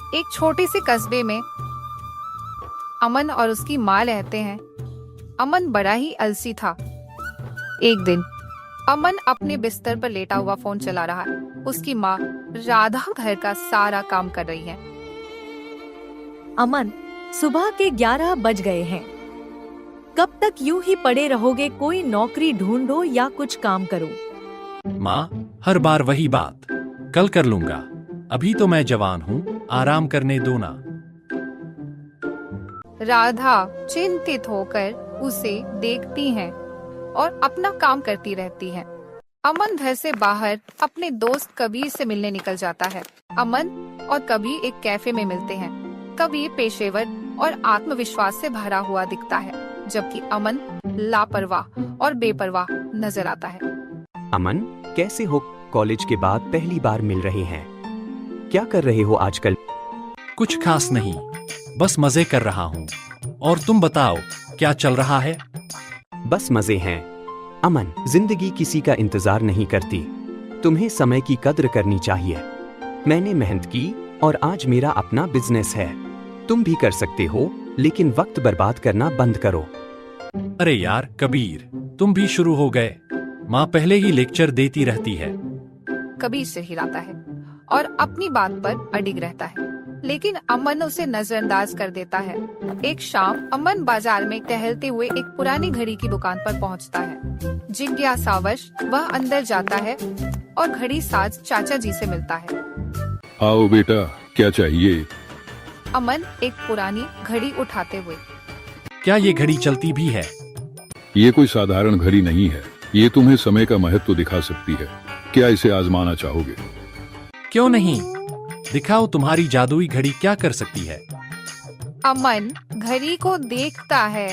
एक छोटे से कस्बे में अमन और उसकी माँ रहते हैं। अमन बड़ा ही आलसी था। एक दिन अमन अपने बिस्तर पर लेटा हुआ फोन चला रहा है। उसकी माँ राधा घर का सारा काम कर रही है। अमन, सुबह के 11 बज गए हैं। कब तक यूं ही पड़े रहोगे? कोई नौकरी ढूंढो या कुछ काम करो। माँ, हर बार वही बात। कल कर लूंगा, अभी तो मैं जवान हूँ, आराम करने दो ना। राधा चिंतित होकर उसे देखती है और अपना काम करती रहती है। अमन घर से बाहर अपने दोस्त कबीर से मिलने निकल जाता है। अमन और कबीर एक कैफे में मिलते हैं। कबीर पेशेवर और आत्मविश्वास से भरा हुआ दिखता है, जबकि अमन लापरवाह और बेपरवाह नजर आता है। अमन, कैसे हो? कॉलेज के बाद पहली बार मिल रहे हैं। क्या कर रहे हो आजकल? कुछ खास नहीं, बस मजे कर रहा हूँ। और तुम बताओ, क्या चल रहा है? बस मजे हैं। अमन, जिंदगी किसी का इंतजार नहीं करती। तुम्हें समय की कद्र करनी चाहिए। मैंने मेहनत की और आज मेरा अपना बिजनेस है। तुम भी कर सकते हो, लेकिन वक्त बर्बाद करना बंद करो। अरे यार कबीर, तुम भी शुरू हो गए। माँ पहले ही लेक्चर देती रहती है। कबीर सिर हिलाता है और अपनी बात पर अडिग रहता है, लेकिन अमन उसे नजरअंदाज कर देता है। एक शाम अमन बाजार में टहलते हुए एक पुरानी घड़ी की दुकान पर पहुंचता है। जिज्ञासावश वह अंदर जाता है और घड़ी साज चाचा जी से मिलता है। आओ बेटा, क्या चाहिए? अमन एक पुरानी घड़ी उठाते हुए, क्या ये घड़ी चलती भी है? ये कोई साधारण घड़ी नहीं है। ये तुम्हें समय का महत्व दिखा सकती है। क्या इसे आजमाना चाहोगे? क्यों नहीं, दिखाओ तुम्हारी जादुई घड़ी क्या कर सकती है। अमन घड़ी को देखता है।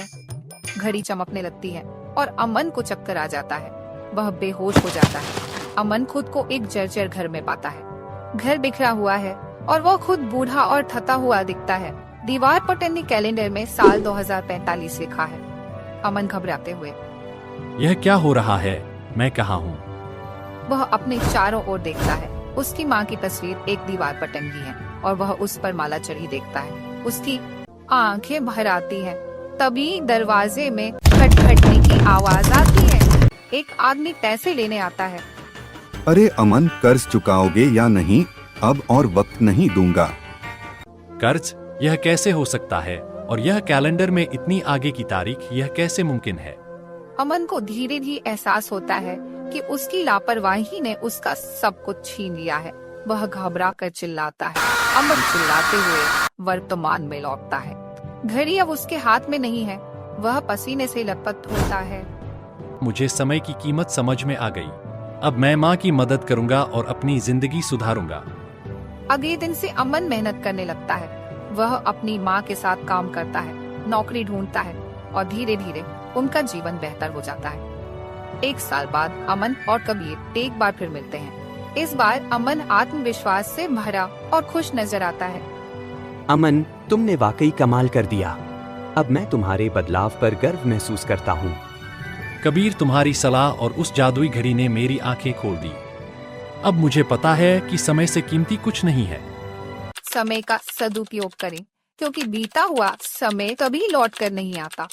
घड़ी चमकने लगती है और अमन को चक्कर आ जाता है। वह बेहोश हो जाता है। अमन खुद को एक जर्जर घर में पाता है। घर बिखरा हुआ है और वह खुद बूढ़ा और थका हुआ दिखता है। दीवार पर टंगी कैलेंडर में साल 2045 लिखा है। अमन घबराते हुए, यह क्या हो रहा है? मैं कहाँ हूँ? वह अपने चारों ओर देखता है। उसकी माँ की तस्वीर एक दीवार पर टंगी है और वह उस पर माला चढ़ी देखता है। उसकी आंखें भर आती हैं। तभी दरवाजे में खटखटने की आवाज आती है। एक आदमी पैसे लेने आता है। अरे अमन, कर्ज चुकाओगे या नहीं? अब और वक्त नहीं दूंगा। कर्ज? यह कैसे हो सकता है? और यह कैलेंडर में इतनी आगे की तारीख, यह कैसे मुमकिन है? अमन को धीरे धीरे एहसास होता है कि उसकी लापरवाही ने उसका सब कुछ छीन लिया है। वह घबरा कर चिल्लाता है। अमन चिल्लाते हुए वर्तमान में लौटता है। घड़ी अब उसके हाथ में नहीं है। वह पसीने से लथपथ होता है। मुझे समय की कीमत समझ में आ गई। अब मैं माँ की मदद करूंगा और अपनी जिंदगी सुधारूंगा। अगले दिन से अमन मेहनत करने लगता है। वह अपनी माँ के साथ काम करता है, नौकरी ढूंढता है और धीरे धीरे उनका जीवन बेहतर हो जाता है। एक साल बाद अमन और कबीर एक बार फिर मिलते हैं। इस बार अमन आत्मविश्वास से भरा और खुश नजर आता है। अमन, तुमने वाकई कमाल कर दिया। अब मैं तुम्हारे बदलाव पर गर्व महसूस करता हूँ। कबीर, तुम्हारी सलाह और उस जादुई घड़ी ने मेरी आंखें खोल दी। अब मुझे पता है कि समय से कीमती कुछ नहीं है। समय का सदुपयोग करें, क्योंकि बीता हुआ समय कभी लौट कर नहीं आता।